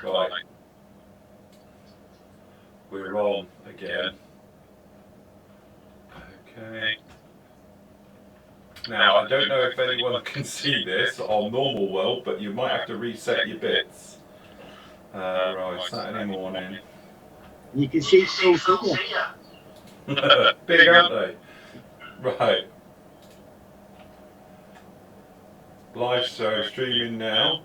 Right. We're on again. Okay. Now, I don't know if anyone can see this on normal world, but you might have to reset your bits. Right, Saturday morning. You can see Phil's figure. Big, aren't they? Right. Live show streaming now.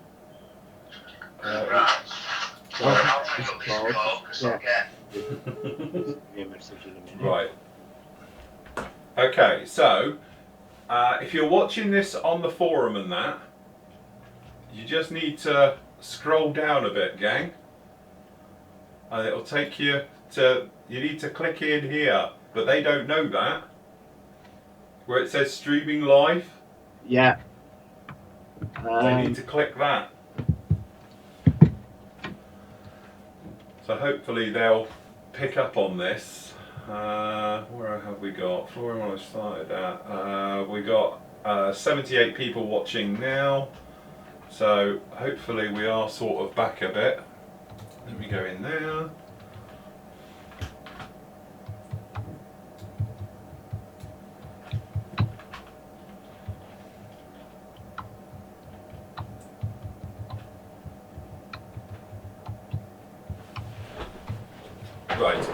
Right. Okay, so if you're watching this on the forum and that, you just need to scroll down a bit, gang. And it'll take you to, you need to click in here, but they don't know that. Where it says streaming live. Yeah. They need to click that. So hopefully they'll pick up on this. Where have we got? Flory models started at. We got 78 people watching now. So hopefully we are sort of back a bit. Let me go in there. Right.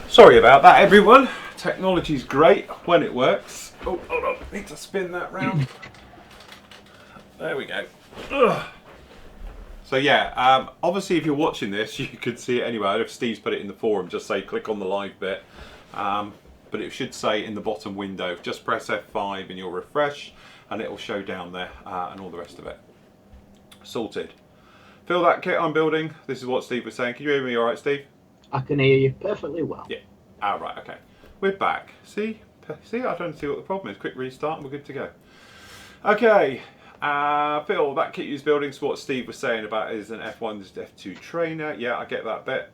Sorry about that, everyone. Technology's great when it works. Oh, hold on. Need to spin that round. There we go. Ugh. So yeah, obviously if you're watching this, you could see it anyway. If Steve's put it in the forum, just say click on the live bit. But it should say in the bottom window, just press F5 and you'll refresh, and it will show down there and all the rest of it. Sorted. Feel that kit I'm building? This is what Steve was saying. Can you hear me all right, Steve? I can hear you perfectly well. Yeah. Ah, right, okay. We're back. See, I don't see what the problem is. Quick restart and we're good to go. Okay. Phil, that kit you're building is what Steve was saying about is an F1 F2 trainer. Yeah, I get that bit.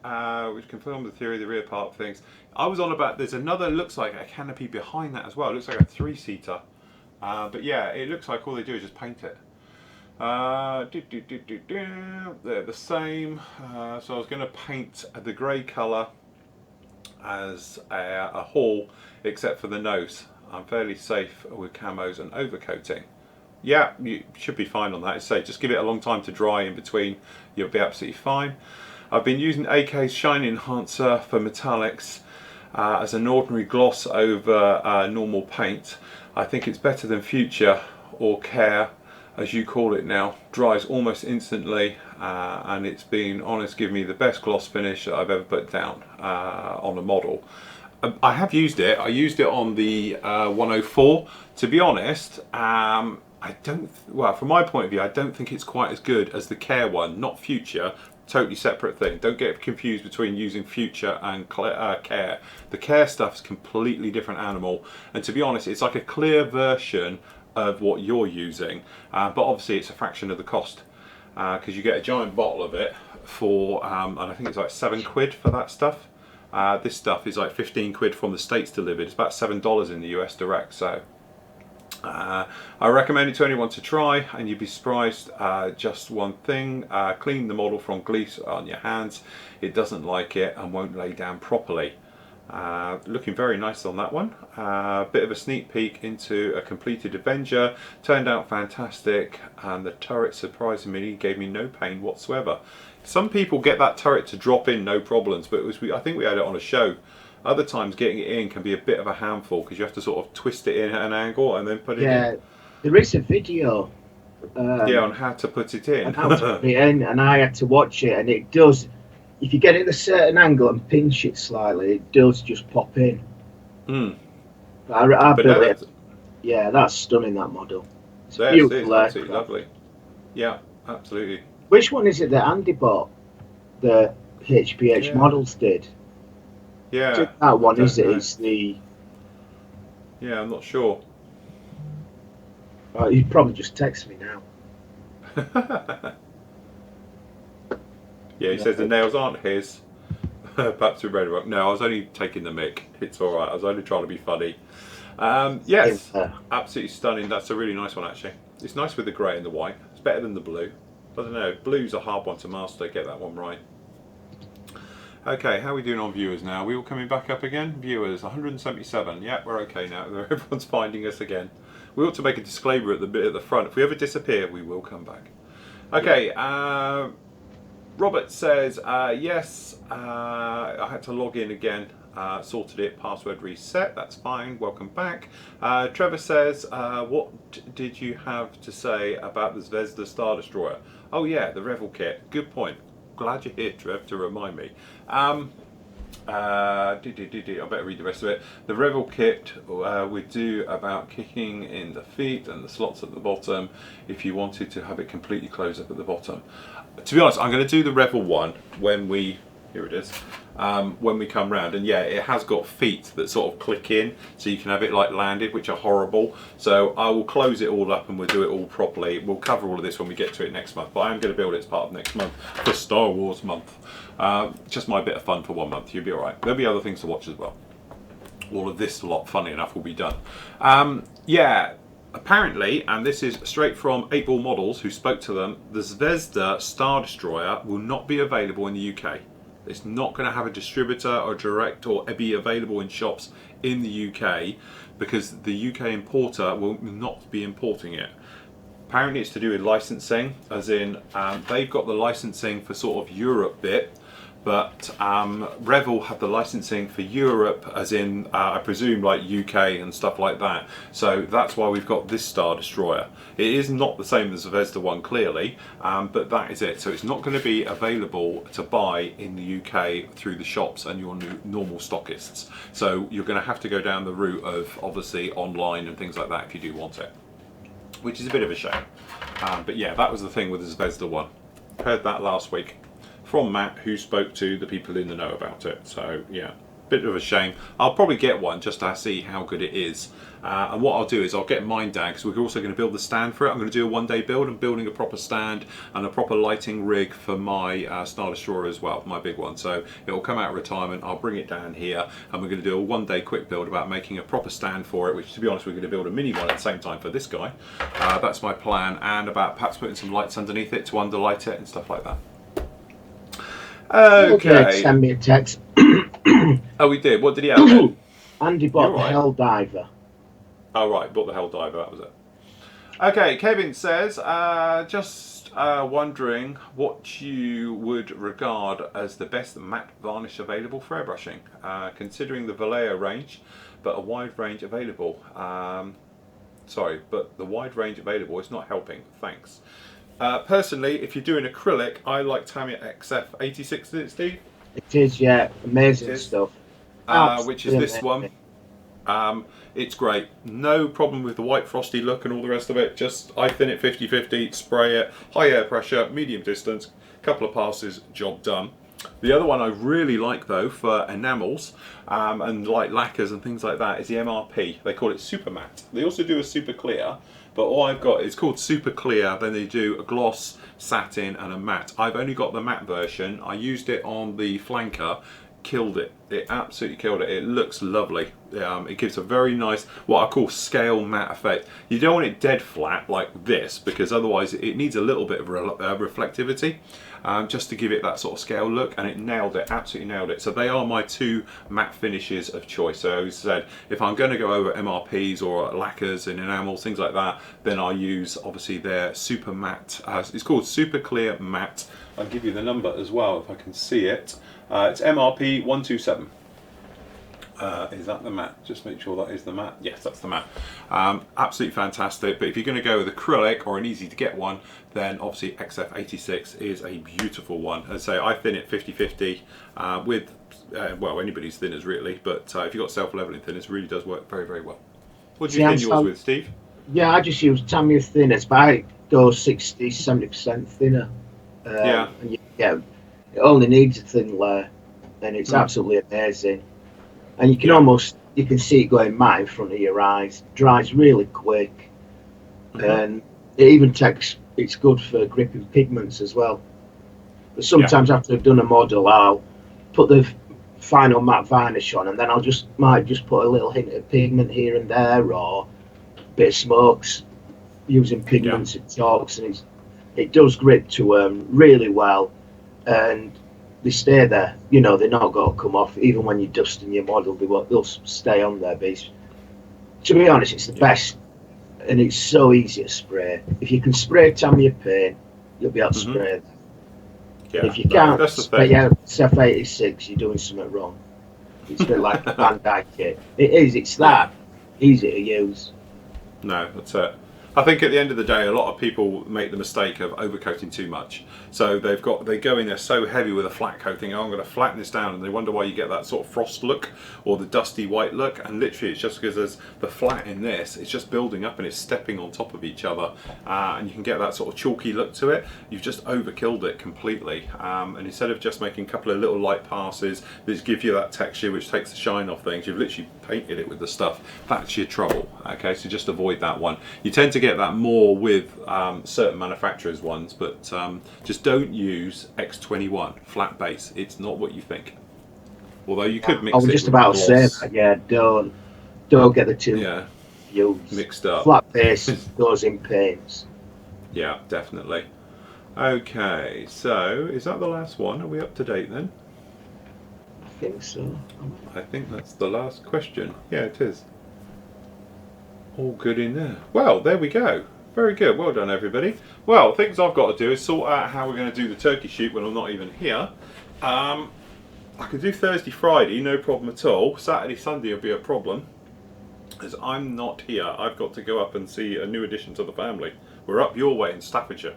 Which confirms the theory of the rear part things. I was on about, there's another, looks like a canopy behind that as well. It looks like a 3-seater. But yeah, it looks like all they do is just paint it. They're the same. So I was going to paint the grey colour as a hall, except for the nose. I'm fairly safe with camos and overcoating. Yeah, you should be fine on that. So just give it a long time to dry in between. You'll be absolutely fine. I've been using AK's Shine Enhancer for metallics as an ordinary gloss over normal paint. I think it's better than Future or Care, as you call it now. Dries almost instantly, and it's been honest, give me the best gloss finish that I've ever put down on a model. I have used it. I used it on the 104. To be honest, I don't. Well, from my point of view, I don't think it's quite as good as the Care one. Not Future. Totally separate thing. Don't get confused between using Future and Care. The Care stuff is completely different animal, and to be honest, it's like a clear version of what you're using, but obviously it's a fraction of the cost because you get a giant bottle of it for, and I think it's like £7 for that stuff. This stuff is like 15 quid from the States delivered. It's about $7 in the US direct. So I recommend it to anyone to try, and you'd be surprised. Just one thing, clean the model from grease on your hands. It doesn't like it and won't lay down properly. Looking very nice on that one. Bit of a sneak peek into a completed Avenger. Turned out fantastic, and the turret surprisingly gave me no pain whatsoever. Some people get that turret to drop in no problems, but I think we had it on a show. Other times getting it in can be a bit of a handful because you have to sort of twist it in at an angle and then put it in. Yeah, there is a video. Yeah, on how to put it in. And how to put it in, and I had to watch it, and it does. If you get it at a certain angle and pinch it slightly, it does just pop in. I built it. Yeah, that's stunning, that model. It's beautiful. It's absolutely lovely. Yeah, absolutely. Which one is it that Andy bought? The HPH models did. Yeah. That one is it? It's the. Yeah, I'm not sure. Oh, he'd probably just text me now. Yeah, he says the nails aren't his. Perhaps we read it wrong. No, I was only taking the mick. It's alright. I was only trying to be funny. Yes, absolutely stunning. That's a really nice one, actually. It's nice with the grey and the white. It's better than the blue. I don't know. Blue's a hard one to master. Get that one right. Okay, how are we doing on viewers now? Are we all coming back up again? Viewers, 177. Yeah, we're okay now. Everyone's finding us again. We ought to make a disclaimer at the bit at the front. If we ever disappear, we will come back. Okay, Robert says, yes, I had to log in again. Sorted it, password reset, that's fine, welcome back. Trevor says, what did you have to say about the Zvezda Star Destroyer? Oh yeah, the Revel kit, good point. Glad you're here, Trev, to remind me. I better read the rest of it. The Revel kit would do about kicking in the feet and the slots at the bottom if you wanted to have it completely closed up at the bottom. To be honest, I'm going to do the Revel one when we, here it is, when we come round. And yeah, it has got feet that sort of click in, so you can have it like landed, which are horrible. So I will close it all up and we'll do it all properly. We'll cover all of this when we get to it next month, but I am going to build it as part of next month, for Star Wars month. Just my bit of fun for 1 month, you'll be alright. There'll be other things to watch as well. All of this lot, funny enough, will be done. Yeah. Apparently, and this is straight from 8 Ball Models, who spoke to them, the Zvezda Star Destroyer will not be available in the UK. It's not going to have a distributor or direct or be available in shops in the UK because the UK importer will not be importing it. Apparently it's to do with licensing, as in they've got the licensing for sort of Europe bit, but Revel have the licensing for Europe, as in I presume like UK and stuff like that. So that's why we've got this Star Destroyer. It is not the same as the Zvezda one, clearly, but that is it. So it's not going to be available to buy in the UK through the shops and your normal stockists. So you're going to have to go down the route of obviously online and things like that if you do want it, which is a bit of a shame. But yeah, that was the thing with the Zvezda one. Heard that last week from Matt, who spoke to the people in the know about it. So yeah, bit of a shame. I'll probably get one just to see how good it is. And what I'll do is I'll get mine down because we're also going to build the stand for it. I'm going to do a 1-day build. I'm building a proper stand and a proper lighting rig for my Star Destroyer as well, my big one. So it will come out of retirement. I'll bring it down here and we're going to do a 1-day quick build about making a proper stand for it, which to be honest, we're going to build a mini one at the same time for this guy. That's my plan, and about perhaps putting some lights underneath it to underlight it and stuff like that. Okay. Send me a text. Oh, we did. What did he have then? Andy bought the Hell Diver. Oh right, bought the Hell Diver, that was it. Okay, Kevin says, just wondering what you would regard as the best matte varnish available for airbrushing, considering the Vallejo range, but a wide range available. Sorry, but the wide range available is not helping, thanks. Personally, if you're doing acrylic, I like Tamiya XF86, is it, Steve? It is, yeah, amazing stuff. Which is this one. It's great. No problem with the white frosty look and all the rest of it. Just I thin it 50-50, spray it, high air pressure, medium distance, couple of passes, job done. The other one I really like though for enamels and like lacquers and things like that is the MRP. They call it Super Matte. They also do a Super Clear, but all I've got is called Super Clear. Then they do a gloss, satin and a matte. I've only got the matte version. I used it on the flanker. Killed it. It absolutely killed it. It looks lovely. It gives a very nice, what I call scale matte effect. You don't want it dead flat like this because otherwise it needs a little bit of reflectivity just to give it that sort of scale look, and it nailed it, absolutely nailed it. So they are my 2 matte finishes of choice. So as I said, if I'm going to go over MRPs or lacquers and enamels, things like that, then I use obviously their Super Matte. It's called Super Clear Matte. I'll give you the number as well if I can see it. It's MRP 127. Is that the matte? Just make sure that is the matte. Yes, that's the matte. Absolutely fantastic. But if you're going to go with acrylic or an easy to get one, then obviously XF86 is a beautiful one. As I say, I thin it 50-50 with, well, anybody's thinners really, but if you've got self-leveling thinners, it really does work very, very well. What do you thin yours with, Steve? Yeah, I just use Tamiya thinners, but I go 60-70% thinner. Yeah. And yeah, it only needs a thin layer, and it's absolutely amazing. And you can almost, you can see it going matte in front of your eyes. It dries really quick, and it even takes, it's good for gripping pigments as well. But sometimes after I've done a model, I'll put the final matte varnish on, and then might just put a little hint of pigment here and there, or a bit of smokes using pigments and chalks, and it does grip to really well, and they stay there. You know, they're not going to come off even when you're dusting your model. They'll stay on there. But to be honest, it's the best, and it's so easy to spray. If you can spray Tamiya paint, you'll be able to spray it. Yeah, if you can't spray SF86, you're doing something wrong. It's a bit like a Van Dyke kit. It is. It's that easy to use. No, that's it. I think at the end of the day, a lot of people make the mistake of overcoating too much. So they go in there so heavy with a flat coating. Oh, I'm going to flatten this down, and they wonder why you get that sort of frost look or the dusty white look. And literally, it's just because there's the flat in this. It's just building up and it's stepping on top of each other, and you can get that sort of chalky look to it. You've just overkilled it completely. And instead of just making a couple of little light passes that give you that texture which takes the shine off things, you've literally painted it with the stuff. That's your trouble. Okay, so just avoid that one. You tend to get that more with certain manufacturers' ones, but just don't use X21 flat base. It's not what you think. Although you could mix it. I was just about to say that. Yeah, don't get the two mixed up. Flat base goes in paints. Yeah, definitely. Okay, so is that the last one? Are we up to date then? I think so. I think that's the last question. Yeah, it is. All good in there. Well, there we go. Very good. Well done, everybody. Well, things I've got to do is sort out how we're going to do the turkey shoot when I'm not even here. I could do Thursday, Friday, no problem at all. Saturday, Sunday will be a problem, as I'm not here. I've got to go up and see a new addition to the family. We're up your way in Staffordshire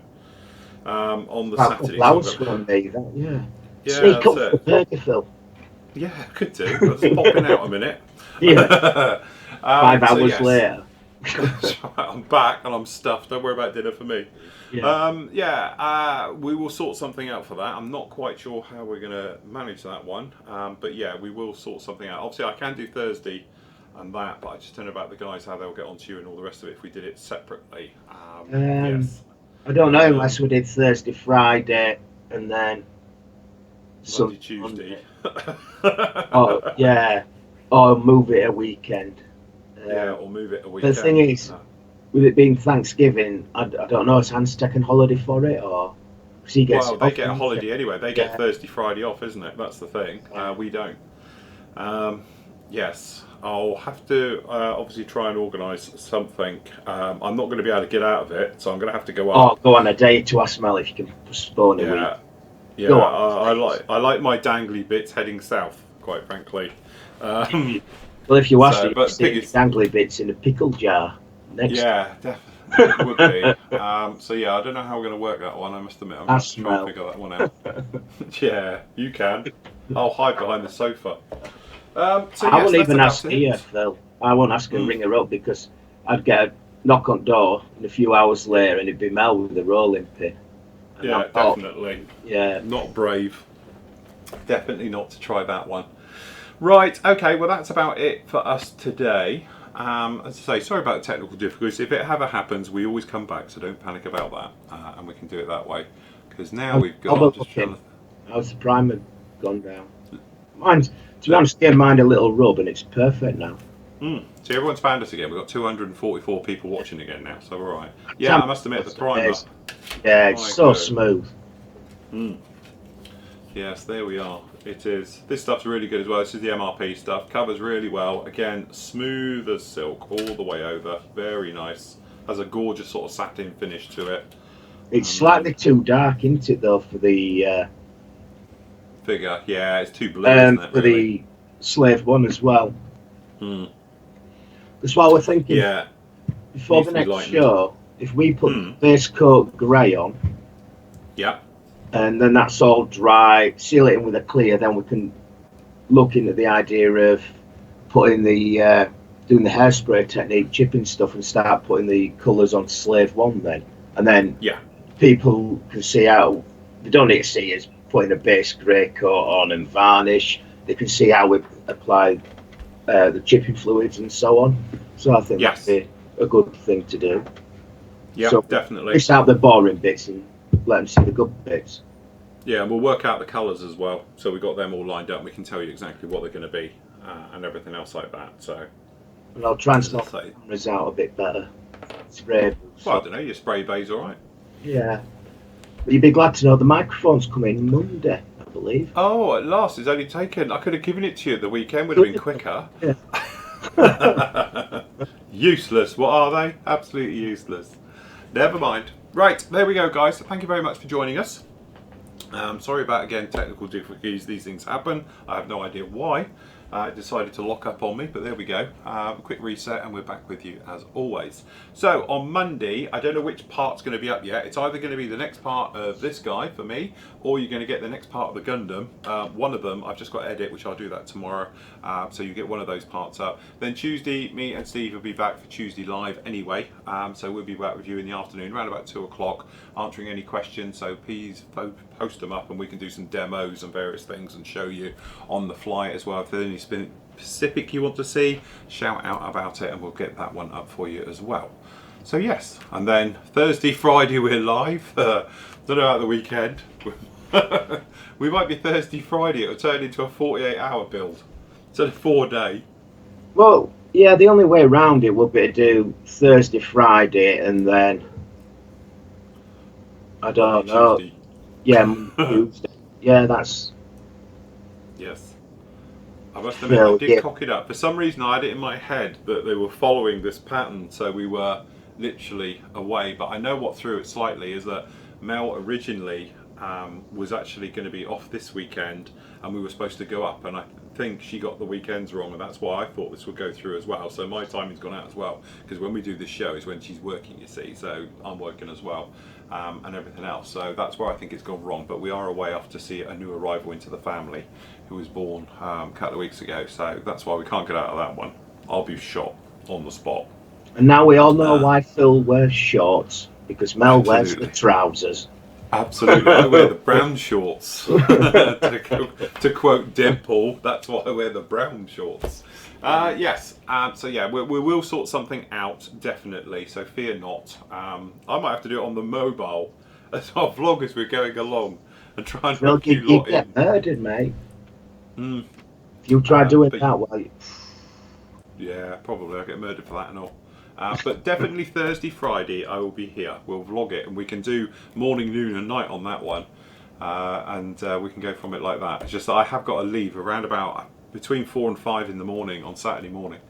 on the Saturday. Yeah, sneak up for burger, Phil. Yeah, could do. That's popping out a minute. Yeah. 5 hours later. I'm back and I'm stuffed. Don't worry about dinner for me. We will sort something out for that. I'm not quite sure how we're going to manage that one, but yeah, we will sort something out. Obviously, I can do Thursday and that, but I just don't know about the guys, how they'll get onto you and all the rest of it if we did it separately. Yes. I don't know unless we did Thursday, Friday, and then Sunday, Tuesday. Or move it a weekend. Or move it a weekend. The thing is, with it being Thanksgiving, I don't know, is Hans taking holiday for it, or he gets they get a holiday anyway. They get Thursday, Friday off, isn't it? That's the thing. We don't. Yes, I'll have to obviously try and organise something. I'm not going to be able to get out of it, so I'm going to have to go up. Oh, go on a day to Asmel if you can postpone a week. Yeah, I like my dangly bits heading south, quite frankly. Well, if you ask, you stick dangly bits in a pickle jar next. Yeah, definitely would be. So yeah, I don't know how we're going to work that one. I must admit, I'm going to try and figure that one out. Yeah, you can. I'll hide behind the sofa. I won't even ask her, Phil. I won't ask her to ring her up, because I'd get a knock on door and a few hours later, and it'd be Mel with the rolling pin. Yeah, definitely. Yeah. Not brave. Definitely not to try that one. Right, okay, well that's about it for us today. As I say, sorry about the technical difficulties. If it ever happens, we always come back, so don't panic about that. And we can do it that way. Because now we've got... How's the primer gone down? Mine's, to be honest, gave mine a little rub, and it's perfect now. See, everyone's found us again. We've got 244 people watching again now, so we're alright. Yeah, I must admit, the primer... Yeah, it's so smooth. Yes, there we are. It is. This stuff's really good as well. This is the MRP stuff. Covers really well. Again, smooth as silk all the way over. Very nice. Has a gorgeous sort of satin finish to it. It's slightly too dark, isn't it, though, for the... figure. Yeah, it's too blue, isn't it? For the Slave 1 as well. That's why we're thinking, before the next show, if we put base coat grey on, and then that's all dry, seal it in with a clear, then we can look into the idea of putting the doing the hairspray technique, chipping stuff, and start putting the colours on Slave 1 then. And then people can see how, they don't need to see us putting a base grey coat on and varnish. They can see how we apply the chipping fluids and so on. So I think that'd be a good thing to do. Yeah, so definitely. Miss out the boring bits and let them see the good bits. Yeah, and we'll work out the colours as well. So we've got them all lined up and we can tell you exactly what they're going to be and everything else like that. So, And I'll try and sort the cameras out a bit better. Spray. Well, I don't know, your spray bay's alright. Yeah. But you'd be glad to know the microphone's coming Monday, I believe. Oh, at last, it's only taken. I could have given it to you the weekend, would have been quicker. Yeah. Useless. What are they? Absolutely useless. Never mind. Right, there we go, guys. Thank you very much for joining us. Sorry about, again, technical difficulties. These things happen. I have no idea why. It decided to lock up on me, but there we go. Quick reset and we're back with you as always. So on Monday, I don't know which part's going to be up yet. It's either going to be the next part of this guy for me, or you're going to get the next part of the Gundam. One of them, I've just got to edit, which I'll do that tomorrow. So you get one of those parts up. Then Tuesday, me and Steve will be back for Tuesday Live anyway. So we'll be back with you in the afternoon, around about 2 o'clock, answering any questions. So please post them up and we can do some demos and various things and show you on the fly as well. If there's any specific you want to see, shout out about it and we'll get that one up for you as well. So yes, and then Thursday, Friday we're live. Don't know about the weekend. We might be Thursday, Friday. It'll turn into a 48-hour build instead of 4-day. Well, yeah, the only way around it would be to do Thursday, Friday, and then I don't know. Tuesday. Yeah, Tuesday. Yeah, that's. Yes. I must admit, I did cock it up. For some reason, I had it in my head that they were following this pattern, so we were literally away. But I know what threw it slightly is that Mel originally was actually going to be off this weekend, and we were supposed to go up, and I think she got the weekends wrong, and that's why I thought this would go through as well. So my timing's gone out as well, because when we do this show is when she's working, you see, so I'm working as well, and everything else. So that's where I think it's gone wrong. But we are away off to see a new arrival into the family who was born a couple of weeks ago, so that's why we can't get out of that one. I'll be shot on the spot. And now we all know why Phil wears shorts, because Mel wears the trousers. Absolutely, I wear the brown shorts. to quote Deadpool, that's why I wear the brown shorts. Yes, so yeah, we will sort something out, definitely, so fear not. I might have to do it on the mobile as our vlog as we're going along and try and knock you lot in. Get murdered, mate. If you try doing that while you... Yeah, probably, I'll get murdered for that and all. But definitely Thursday, Friday, I will be here. We'll vlog it, and we can do morning, noon, and night on that one, and we can go from it like that. It's just that I have got to leave around about between 4 and 5 in the morning on Saturday morning,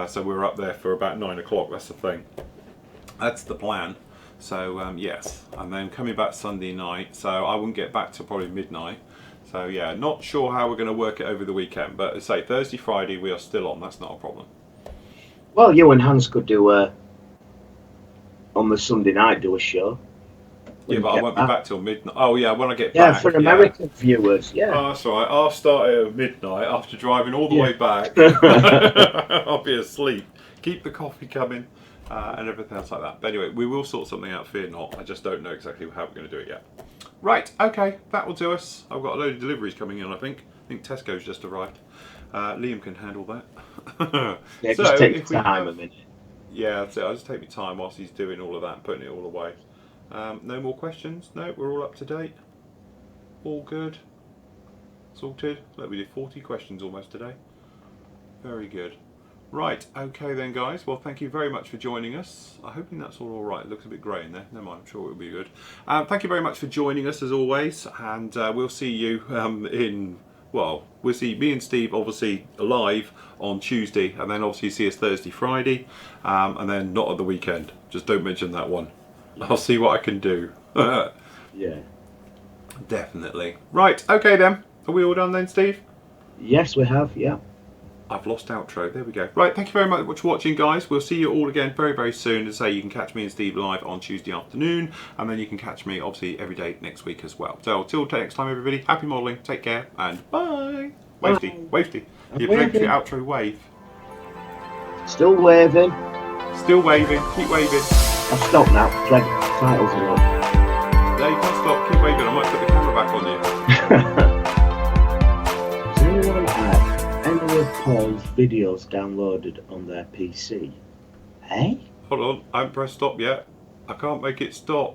so we're up there for about 9 o'clock. That's the thing. That's the plan. So yes, and then coming back Sunday night. So I wouldn't get back till probably midnight. So yeah, not sure how we're going to work it over the weekend, but say Thursday, Friday, we are still on. That's not a problem. Well, you and Hans could do on the Sunday night, do a show. Yeah, but I won't be back till midnight. Oh yeah, when I get back. Yeah, for American viewers, yeah. Oh, that's right. I'll start at midnight after driving all the way back. I'll be asleep. Keep the coffee coming and everything else like that. But anyway, we will sort something out, fear not. I just don't know exactly how we're going to do it yet. Right, okay, that will do us. I've got a load of deliveries coming in, I think. I think Tesco's just arrived. Liam can handle that. Yeah, so just take your time a minute. Yeah, that's it. I'll just take my time whilst he's doing all of that and putting it all away. No more questions? No, we're all up to date. All good. Sorted. Look, we did 40 questions almost today. Very good. Right, okay then guys. Well, thank you very much for joining us. I'm hoping that's all alright. It looks a bit grey in there. Never mind, I'm sure it'll be good. Thank you very much for joining us as always. And we'll see you well, we'll see me and Steve obviously live on Tuesday, and then obviously see us Thursday, Friday, and then not at the weekend. Just don't mention that one. I'll see what I can do. Yeah. Definitely. Right, okay then. Are we all done then, Steve? Yes, we have, yeah. I've lost outro. There we go. Right, thank you very much for watching, guys. We'll see you all again very, very soon. As I say, you can catch me and Steve live on Tuesday afternoon, and then you can catch me, obviously, every day next week as well. So, till next time, everybody, happy modelling, take care, and bye. Wavey, wavey. You break your outro wave. Still waving. Still waving. Keep waving. I've stopped now. Drag titles are up. No, you can't stop. Keep waving. I might put the camera back on you. Does anyone have any of Paul's videos downloaded on their PC? Hey? Hold on. I haven't pressed stop yet. I can't make it stop.